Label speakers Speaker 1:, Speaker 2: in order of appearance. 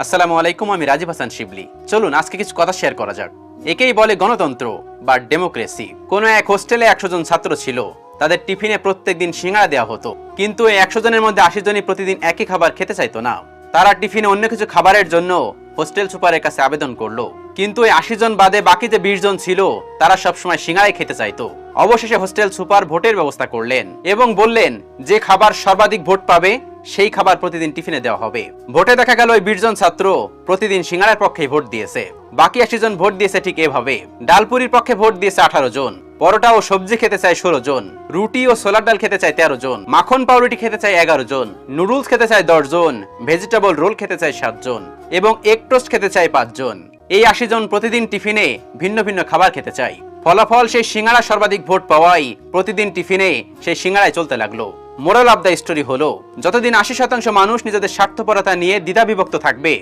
Speaker 1: আসসালামু আলাইকুম, আমি রাজীব হাসান শিবলি। চলুন আজকে কিছু কথা শেয়ার করা যাক। একেই বলে গণতন্ত্র বা ডেমোক্রেসি। কোনো এক হোস্টেলে 100 জন ছাত্র ছিল। তাদের টিফিনে প্রত্যেকদিন সিঙ্গাড়া দেওয়া হতো, কিন্তু এই 100 জনের মধ্যে 80 জনই প্রতিদিন একই খাবার খেতে চাইতো না। তারা টিফিনে অন্য কিছু খাবারের জন্য হোস্টেল সুপারের কাছে আবেদন করলো, কিন্তু এই 80 জন বাদে বাকি যে 20 জন ছিল তারা সবসময় সিঙ্গাড়াই খেতে চাইতো। অবশেষে হোস্টেল সুপার ভোটের ব্যবস্থা করলেন এবং বললেন যে খাবার সর্বাধিক ভোট পাবে সেই খাবার প্রতিদিন টিফিনে দেওয়া হবে। ভোটে দেখা গেল ওই 20 জন ছাত্র প্রতিদিন সিঙ্গাড়ার পক্ষে ভোট দিয়েছে। বাকি 80 জন ভোট দিয়েছে ঠিক এভাবে। ডালপুরির পক্ষে ভোট দিয়েছে 18 জন, পরোটা ও সবজি খেতে চায় 16 জন, রুটি ও সোলার ডাল খেতে চায় 13 জন, মাখন পাউরুটি খেতে চায় 11 জন, নুডলস খেতে চায় 10 জন, ভেজিটেবল রোল খেতে চায় 7 জন এবং এগ টোস্ট খেতে চায় 5 জন। এই 80 জন প্রতিদিন টিফিনে ভিন্ন ভিন্ন খাবার খেতে চায়। ফলাফল সেই সিঙ্গাড়া সর্বাধিক ভোট পাওয়াই প্রতিদিন টিফিনে সেই সিঙ্গাড়াই চলতে লাগলো। মোরাল অফ দ্য স্টোরি হলো, যতদিন 80% মানুষ নিজেদের স্বার্থপরতা নিয়ে দ্বিধাবিভক্ত থাকবে,